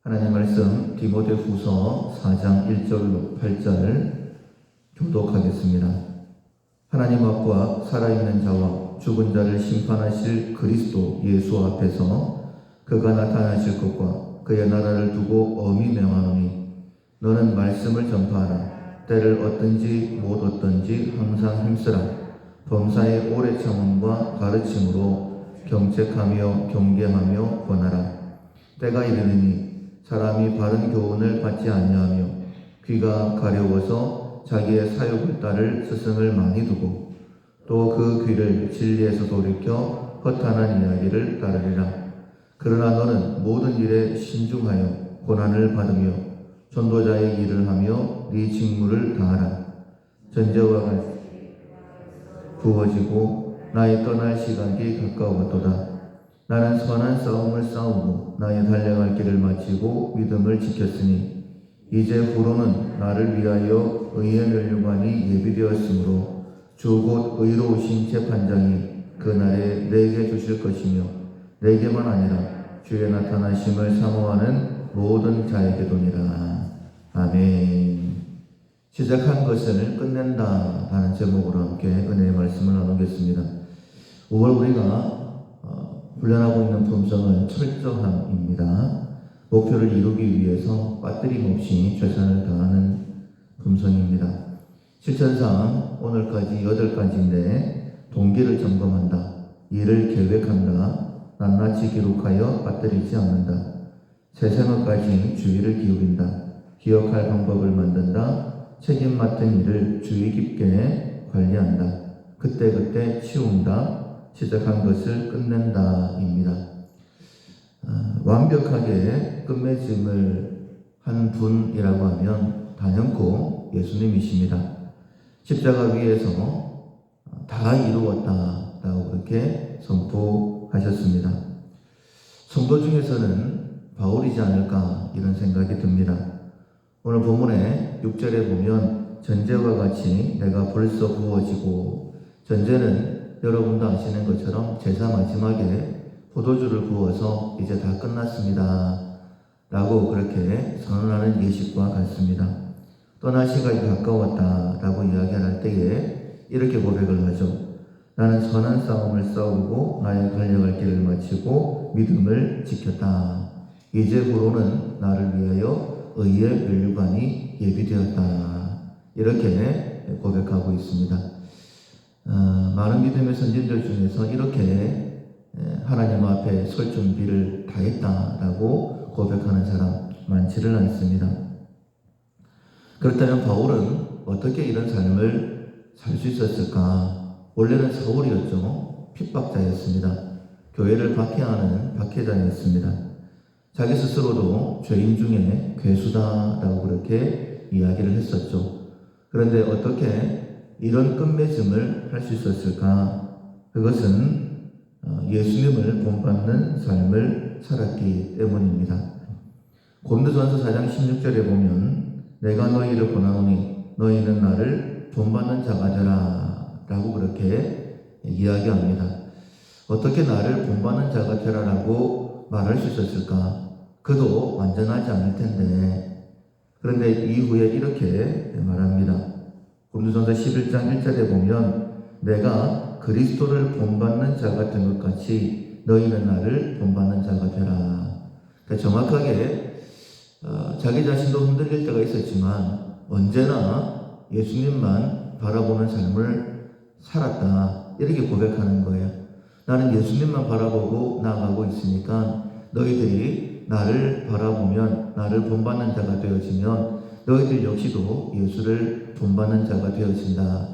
하나님 말씀 디모데후서 4장 1절로 8절 교독하겠습니다. 하나님 앞과 살아있는 자와 죽은 자를 심판하실 그리스도 예수 앞에서 그가 나타나실 것과 그의 나라를 두고 엄히 명하노니 너는 말씀을 전파하라. 때를 얻든지 못 얻든지 항상 힘쓰라. 범사의 오래 참음과 가르침으로 경책하며 경계하며 권하라. 때가 이르느니 사람이 바른 교훈을 받지 아니하며 귀가 가려워서 자기의 사욕을 따를 스승을 많이 두고 또 그 귀를 진리에서 돌이켜 허탄한 이야기를 따르리라. 그러나 너는 모든 일에 신중하여 고난을 받으며 전도자의 일을 하며 네 직무를 다하라. 전제와 같이 부어지고 나의 떠날 시간이 가까웠도다. 나는 선한 싸움을 싸우고 나의 달려갈 길을 마치고 믿음을 지켰으니 이제 후로는 나를 위하여 의의 면류관이 예비되었으므로 주 곧 의로우신 재판장이 그날에 내게 주실 것이며 내게만 아니라 주의 나타나심을 사모하는 모든 자에게도니라. 아멘. 시작한 것을 끝낸다 라는 제목으로 함께 은혜의 말씀을 나누겠습니다. 5월 우리가 훈련하고 있는 품성은 철저함입니다. 목표를 이루기 위해서 빠뜨림없이 최선을 다하는 품성입니다. 실천상 오늘까지 8가지인데 동기를 점검한다, 일을 계획한다, 낱낱이 기록하여 빠뜨리지 않는다, 세세모까지 주의를 기울인다, 기억할 방법을 만든다, 책임 맡은 일을 주의 깊게 관리한다, 그때그때 치운다, 시작한 것을 끝낸다입니다. 완벽하게 끝맺음을 한 분이라고 하면 단연코 예수님이십니다. 십자가 위에서 다 이루었다라고 그렇게 선포하셨습니다. 성도 중에서는 바울이지 않을까 이런 생각이 듭니다. 오늘 본문의 6절에 보면 전제와 같이 내가 벌써 부어지고, 전제는 여러분도 아시는 것처럼 제사 마지막에 포도주를 부어서 이제 다 끝났습니다 라고 그렇게 선언하는 예식과 같습니다. 떠날 시간이 가까웠다 라고 이야기할 때에 이렇게 고백을 하죠. 나는 선한 싸움을 싸우고 나의 달려갈 길을 마치고 믿음을 지켰다. 이제 후로는 나를 위하여 의의 면류관이 예비되었다. 이렇게 고백하고 있습니다. 많은 믿음의 선진들 중에서 이렇게 하나님 앞에 설 준비를 다 했다라고 고백하는 사람 많지를 않습니다. 그렇다면 바울은 어떻게 이런 삶을 살 수 있었을까? 원래는 사울이었죠. 핍박자였습니다. 교회를 박해하는 박해자였습니다. 자기 스스로도 죄인 중에 괴수다라고 그렇게 이야기를 했었죠. 그런데 어떻게 이런 끝맺음을 할 수 있었을까? 그것은 예수님을 본받는 삶을 살았기 때문입니다. 고린도전서 4장 16절에 보면 내가 너희를 권하노니 너희는 나를 본받는 자가 되라 라고 그렇게 이야기합니다. 어떻게 나를 본받는 자가 되라라고 말할 수 있었을까? 그도 완전하지 않을 텐데. 그런데 이후에 이렇게 말합니다. 고린도전서 11장 1절에 보면 내가 그리스도를 본받는 자가 된 것 같이 너희는 나를 본받는 자가 되라. 그러니까 정확하게 자기 자신도 흔들릴 때가 있었지만 언제나 예수님만 바라보는 삶을 살았다. 이렇게 고백하는 거예요. 나는 예수님만 바라보고 나아가고 있으니까 너희들이 나를 바라보면 나를 본받는 자가 되어지면 너희들 역시도 예수를 본받는 자가 되어진다.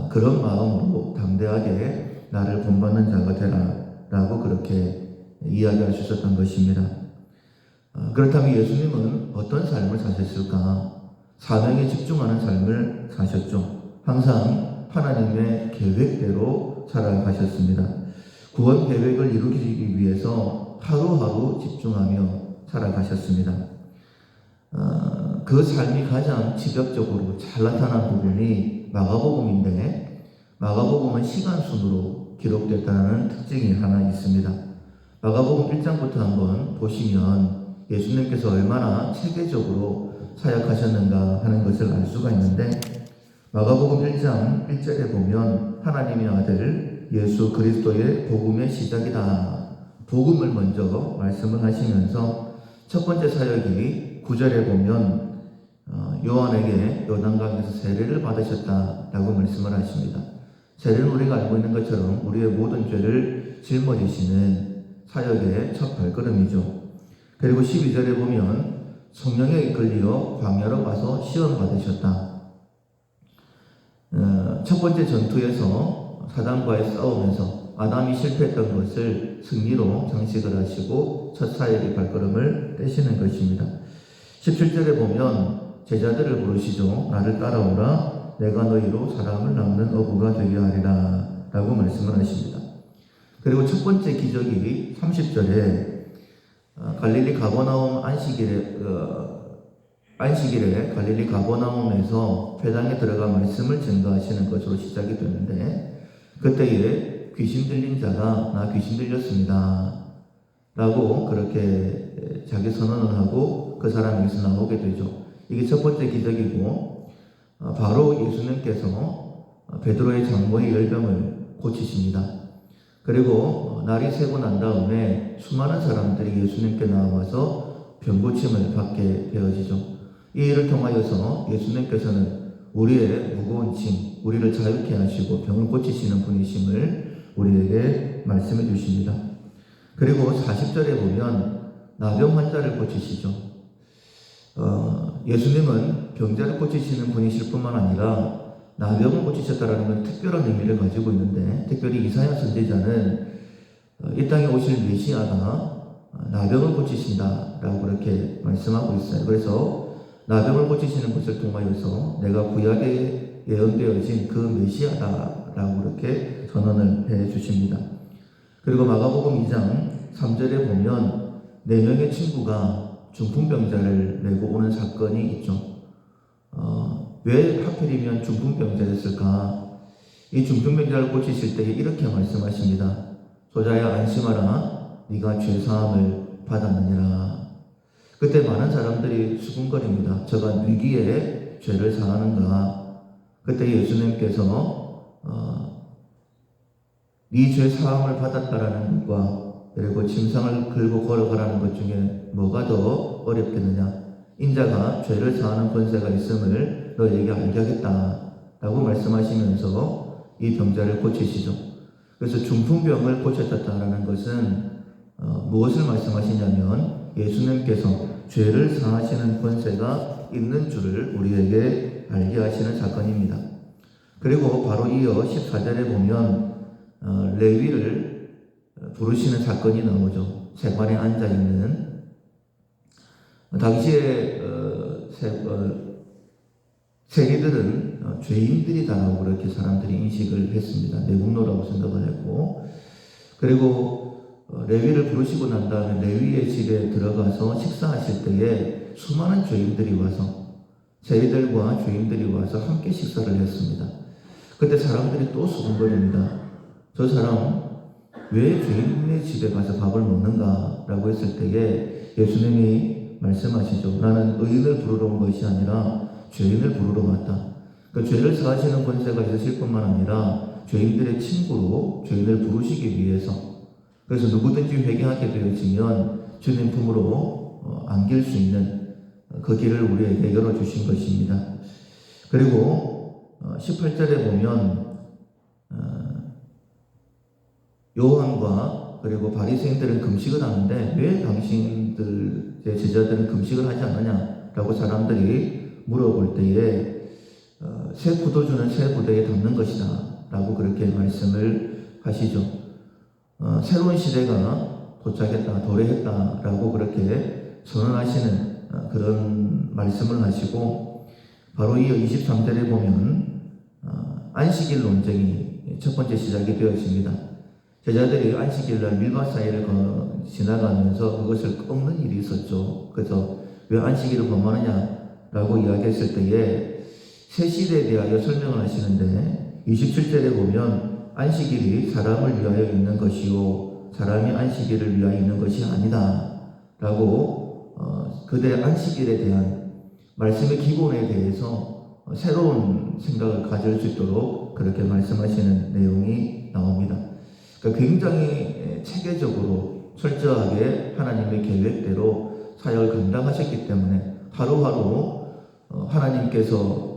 그런 마음으로 담대하게 나를 본받는 자가 되라 라고 그렇게 이야기할 수 있었던 것입니다. 그렇다면 예수님은 어떤 삶을 사셨을까? 사명에 집중하는 삶을 사셨죠. 항상 하나님의 계획대로 살아가셨습니다. 구원 계획을 이루기 위해서 하루하루 집중하며 살아가셨습니다. 그 삶이 가장 직접적으로 잘 나타난 부분이 마가복음인데, 마가복음은 시간순으로 기록됐다는 특징이 하나 있습니다. 마가복음 1장부터 한번 보시면 예수님께서 얼마나 체계적으로 사역하셨는가 하는 것을 알 수가 있는데, 마가복음 1장 1절에 보면 하나님의 아들 예수 그리스도의 복음의 시작이다. 복음을 먼저 말씀을 하시면서 첫 번째 사역이 9절에 보면 요한에게 요단강에서 세례를 받으셨다라고 말씀을 하십니다. 세례는 우리가 알고 있는 것처럼 우리의 모든 죄를 짊어지시는 사역의 첫 발걸음이죠. 그리고 12절에 보면 성령에 이끌려 광야로 가서 시험 받으셨다. 첫 번째 전투에서 사단과의 싸움에서 아담이 실패했던 것을 승리로 장식을 하시고 첫 사역의 발걸음을 떼시는 것입니다. 17절에 보면 제자들을 부르시죠. 나를 따라오라. 내가 너희로 사람을 낳는 어부가 되게 하리라 라고 말씀을 하십니다. 그리고 첫 번째 기적이 30절에 갈릴리 가버나움 안식일에 갈릴리 가버나움에서 회당에 들어가 말씀을 증거하시는 것으로 시작이 되는데, 그때에 귀신 들린 자가 나 귀신 들렸습니다 라고 그렇게 자기 선언을 하고 그 사람에게서 나오게 되죠. 이게 첫 번째 기적이고, 바로 예수님께서 베드로의 장모의 열병을 고치십니다. 그리고 날이 새고 난 다음에 수많은 사람들이 예수님께 나와서 병고침을 받게 되어지죠. 이 일을 통하여서 예수님께서는 우리의 무거운 짐, 우리를 자유케 하시고 병을 고치시는 분이심을 우리에게 말씀해 주십니다. 그리고 40절에 보면 나병 환자를 고치시죠. 예수님은 병자를 고치시는 분이실 뿐만 아니라 나병을 고치셨다는 건 특별한 의미를 가지고 있는데, 특별히 이사야 선지자는 이 땅에 오실 메시아가 나병을 고치신다라고 그렇게 말씀하고 있어요. 그래서 나병을 고치시는 것을 통하여서 내가 구약에 예언되어진 그 메시아다라고 그렇게 선언을 해 주십니다. 그리고 마가복음 2장 3절에 보면 4명의 친구가 중풍병자를 메고 오는 사건이 있죠. 왜 하필이면 중풍병자였을까? 이 중풍병자를 고치실 때 이렇게 말씀하십니다. 소자야 안심하라. 네가 죄사함을 받았느니라. 그때 많은 사람들이 수군거립니다. 저가 위기에 죄를 사하는가? 그때 예수님께서 네 죄 사함을 받았다라는 것과 그리고 침상을 걸고 걸어가라는 것 중에 뭐가 더 어렵겠느냐? 인자가 죄를 사하는 권세가 있음을 너에게 알게 하겠다 라고 말씀하시면서 이 병자를 고치시죠. 그래서 중풍병을 고쳤다라는 것은 무엇을 말씀하시냐면 예수님께서 죄를 사하시는 권세가 있는 줄을 우리에게 알게 하시는 사건입니다. 그리고 바로 이어 14절에 보면 레위를 부르시는 사건이 나오죠. 세관에 앉아있는 당시에 세리들은 죄인들이다라고 그렇게 사람들이 인식을 했습니다. 내국노라고 생각을 했고, 그리고 레위를 부르시고 난 다음에 레위의 집에 들어가서 식사하실 때에 수많은 죄인들이 와서 세리들과 죄인들이 와서 함께 식사를 했습니다. 그때 사람들이 또 수군거립니다. 저 사람 왜 죄인의 집에 가서 밥을 먹는가? 라고 했을 때에 예수님이 말씀하시죠. 나는 의인을 부르러 온 것이 아니라 죄인을 부르러 왔다. 그러니까 죄를 사하시는 권세가 있으실 뿐만 아니라 죄인들의 친구로 죄인을 부르시기 위해서, 그래서 누구든지 회개하게 되어지면 주님 품으로 안길 수 있는 그 길을 우리에게 열어주신 것입니다. 그리고 18절에 보면 요한과 그리고 바리새인들은 금식을 하는데 왜 당신들의 제자들은 금식을 하지 않느냐라고 사람들이 물어볼 때에 새 포도주는 새 부대에 담는 것이다 라고 그렇게 말씀을 하시죠. 새로운 시대가 도착했다, 도래했다 라고 그렇게 선언하시는 그런 말씀을 하시고, 바로 이어 23절에 보면 안식일 논쟁이 첫 번째 시작이 되었습니다. 제자들이 안식일날 밀밭 사이를 지나가면서 그것을 꺾는 일이 있었죠. 그래서 왜 안식일을 범하느냐라고 이야기했을 때에 새 시대에 대하여 설명을 하시는데, 27절에 보면 안식일이 사람을 위하여 있는 것이요 사람이 안식일을 위하여 있는 것이 아니다 라고 그들의 안식일에 대한 말씀의 기본에 대해서 새로운 생각을 가질 수 있도록 그렇게 말씀하시는 내용이 나옵니다. 그러니까 굉장히 체계적으로 철저하게 하나님의 계획대로 사역을 감당하셨기 때문에 하루하루 하나님께서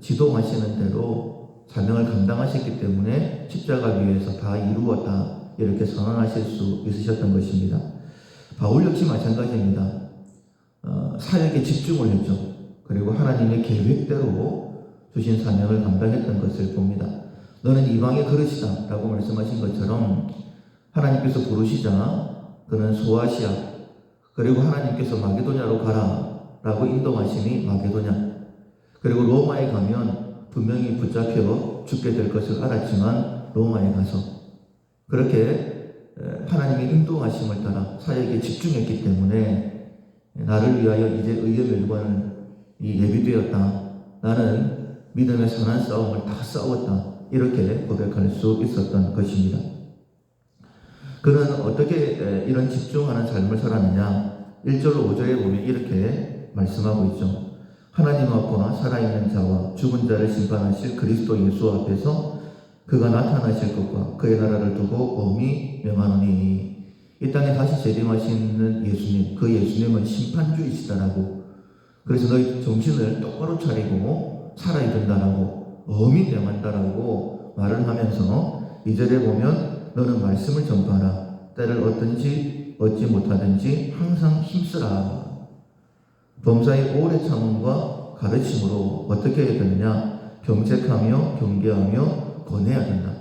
지도하시는 대로 사명을 감당하셨기 때문에 십자가 위에서 다 이루었다 이렇게 선언하실 수 있으셨던 것입니다. 바울 역시 마찬가지입니다. 사역에 집중을 했죠. 그리고 하나님의 계획대로 주신 사명을 감당했던 것을 봅니다. 너는 이방의 그릇이다 라고 말씀하신 것처럼 하나님께서 부르시자 그는 소아시아 그리고 하나님께서 마게도냐로 가라 라고 인도하심이 마게도냐, 그리고 로마에 가면 분명히 붙잡혀 죽게 될 것을 알았지만 로마에 가서 그렇게 하나님의 인도하심을 따라 사역에 집중했기 때문에 나를 위하여 이제 의의 멸관이 예비되었다. 나는 믿음의 선한 싸움을 다 싸웠다. 이렇게 고백할 수 있었던 것입니다. 그는 어떻게 이런 집중하는 삶을 살았느냐? 1절로 5절에 보면 이렇게 말씀하고 있죠. 하나님 앞과 살아있는 자와 죽은 자를 심판하실 그리스도 예수 앞에서 그가 나타나실 것과 그의 나라를 두고 엄히 명하노니, 이 땅에 다시 재림하시는 예수님, 그 예수님은 심판주이시다라고, 그래서 너희 정신을 똑바로 차리고 살아야 된다라고 엄히 명한다라고 말을 하면서 2절에 보면 너는 말씀을 전파하라. 때를 얻든지 얻지 못하든지 항상 힘쓰라. 범사의 오래 참음과 가르침으로 어떻게 해야 되느냐? 경책하며 경계하며 권해야 된다.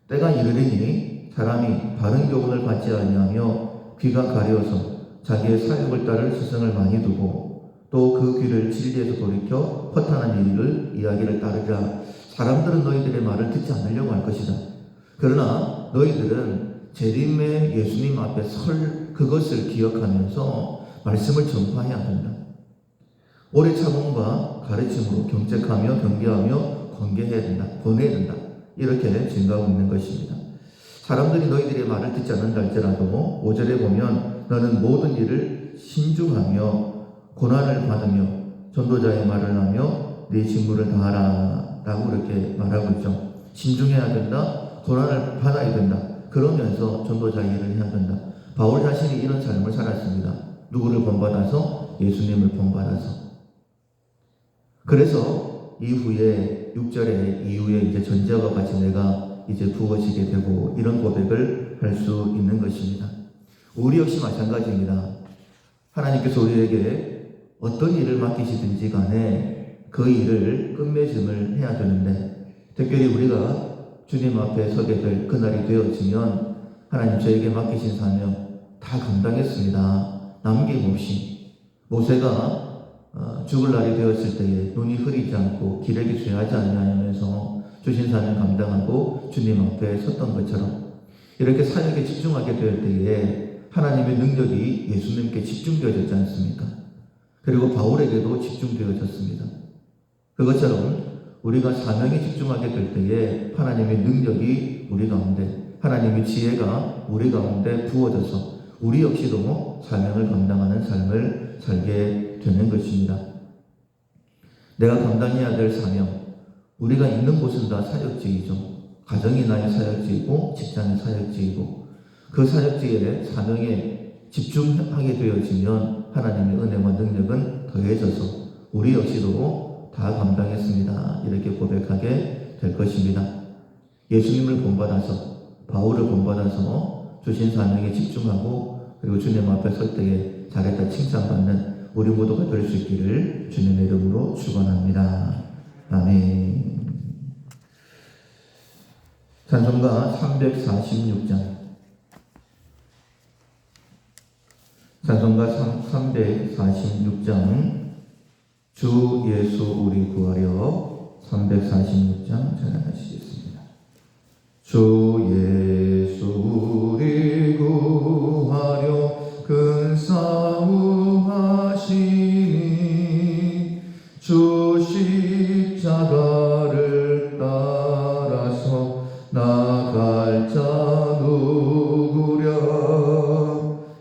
때가 이르리니 사람이 바른 교훈을 받지 아니하며 귀가 가려워서 자기의 사역을 따를 스승을 많이 두고 또 그 귀를 진리에서 돌이켜 허탄한 일을 이야기를 따르리라. 사람들은 너희들의 말을 듣지 않으려고 할 것이다. 그러나 너희들은 재림의 예수님 앞에 설 그것을 기억하면서 말씀을 전파해야 된다. 오래 참음과 가르침으로 경책하며 경계하며 권계해야 된다. 권해야 된다. 이렇게 증가하고 있는 것입니다. 사람들이 너희들의 말을 듣지 않는다 할지라도 5절에 보면 너는 모든 일을 신중하며 고난을 받으며 전도자의 말을 하며 네 직무를 다하라 라고 이렇게 말하고 있죠. 신중해야 된다. 고난을 받아야 된다. 그러면서 전도자의 일을 해야 된다. 바울 자신이 이런 삶을 살았습니다. 누구를 본받아서? 예수님을 본받아서. 그래서 이후에 6절에 이후에 이제 전제와 같이 내가 이제 부어지게 되고 이런 고백을 할 수 있는 것입니다. 우리 역시 마찬가지입니다. 하나님께서 우리에게 어떤 일을 맡기시든지 간에 그 일을 끝맺음을 해야 되는데, 특별히 우리가 주님 앞에 서게 될 그날이 되어지면 하나님 저에게 맡기신 사명 다 감당했습니다. 남김없이. 모세가 죽을 날이 되었을 때에 눈이 흐리지 않고 기력이 쇠하지 않냐면서 주신 사명 감당하고 주님 앞에 섰던 것처럼 이렇게 사역에 집중하게 될 때에 하나님의 능력이 예수님께 집중되어졌지 않습니까? 그리고 바울에게도 집중되어졌습니다. 그것처럼 우리가 사명에 집중하게 될 때에 하나님의 능력이 우리 가운데, 하나님의 지혜가 우리 가운데 부어져서 우리 역시도 사명을 감당하는 삶을 살게 되는 것입니다. 내가 감당해야 될 사명, 우리가 있는 곳은 다 사역지이죠. 가정이 나의 사역지이고 직장이 사역지이고 그 사역지의 사명에 집중하게 되어지면 하나님의 은혜와 능력은 더해져서 우리 역시도 다 감당했습니다. 이렇게 고백하게 될 것입니다. 예수님을 본받아서, 바울을 본받아서 주신 사명에 집중하고 그리고 주님 앞에 설 때에 잘했다 칭찬받는 우리 모두가 될 수 있기를 주님의 이름으로 축원합니다. 아멘. 찬송가 346장. 찬송가 346장. 주 예수 우리 구하려. 346장 찬양하시겠습니다. 주 예수 우리 구하려 큰 싸움 하시니 주 십자가를 따라서 나갈 자 누구랴.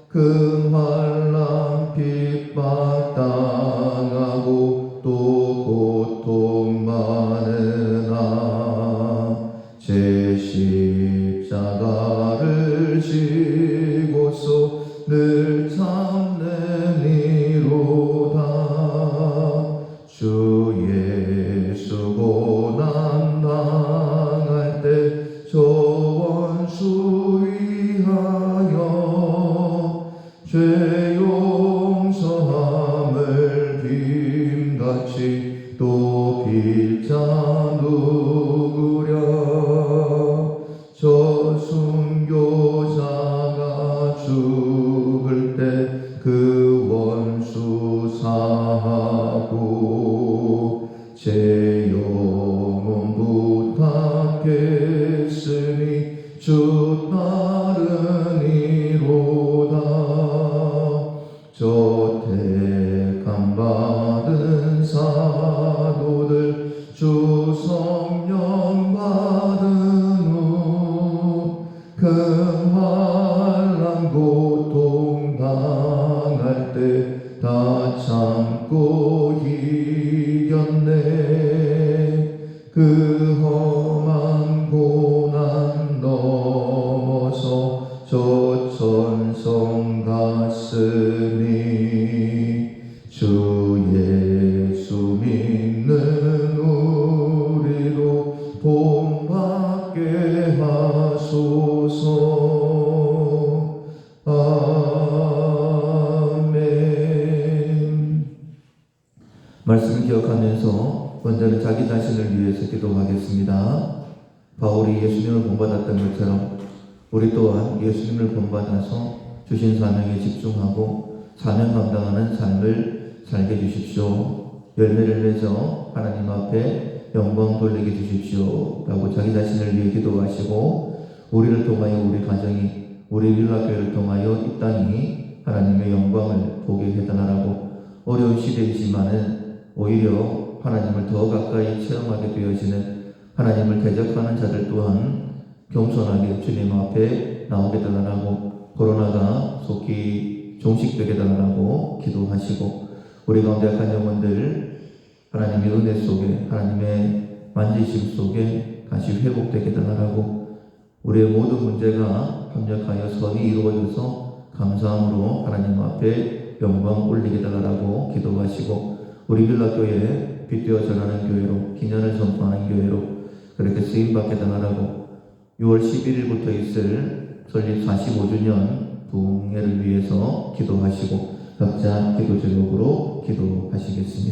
큰 환난 핍박 높일 자 누구랴. 저 순교자가 죽을 때 그 원수 사하고 제 영혼 부탁했으니 주 따르니로다. 저 택함 받은 사도들 주 성령 받은 후 그 환난 고통 당할 때 다 참고 이겼네. 그 험한 고난 넘어서 저 천성 갔으니 주 예수 믿는 우리로 본받게 하소서. 아멘. 말씀을 기억하면서 먼저는 자기 자신을 위해서 기도하겠습니다. 바울이 예수님을 본받았던 것처럼 우리 또한 예수님을 본받아서 주신 사명에 집중하고 사명 감당하는 삶을 살게 해주십시오. 열매를 맺어 하나님 앞에 영광 돌리게 해주십시오 라고 자기 자신을 위해 기도하시고, 우리를 통하여 우리 가정이, 우리 릴라교회를 통하여 이 땅이 하나님의 영광을 보게 해달라고, 어려운 시대이지만은 오히려 하나님을 더 가까이 체험하게 되어지는 하나님을 대적하는 자들 또한 겸손하게 주님 앞에 나오게 달라고, 코로나가 속히 종식되게 달라고 기도하시고, 우리 가운데 약한 영혼들 하나님의 은혜 속에, 하나님의 만지심 속에 다시 회복되게 달라고, 우리의 모든 문제가 합력하여 선이 이루어져서 감사함으로 하나님 앞에 영광 올리게 달라고 기도하시고, 우리 빌라교회 빛되어 전하는 교회로, 기년을 선포하는 교회로 그렇게 쓰임받게 달라고, 6월 11일부터 있을 설립 45주년 부흥회를 위해서 기도하시고 각자 기도 제목으로 기도하시겠습니다.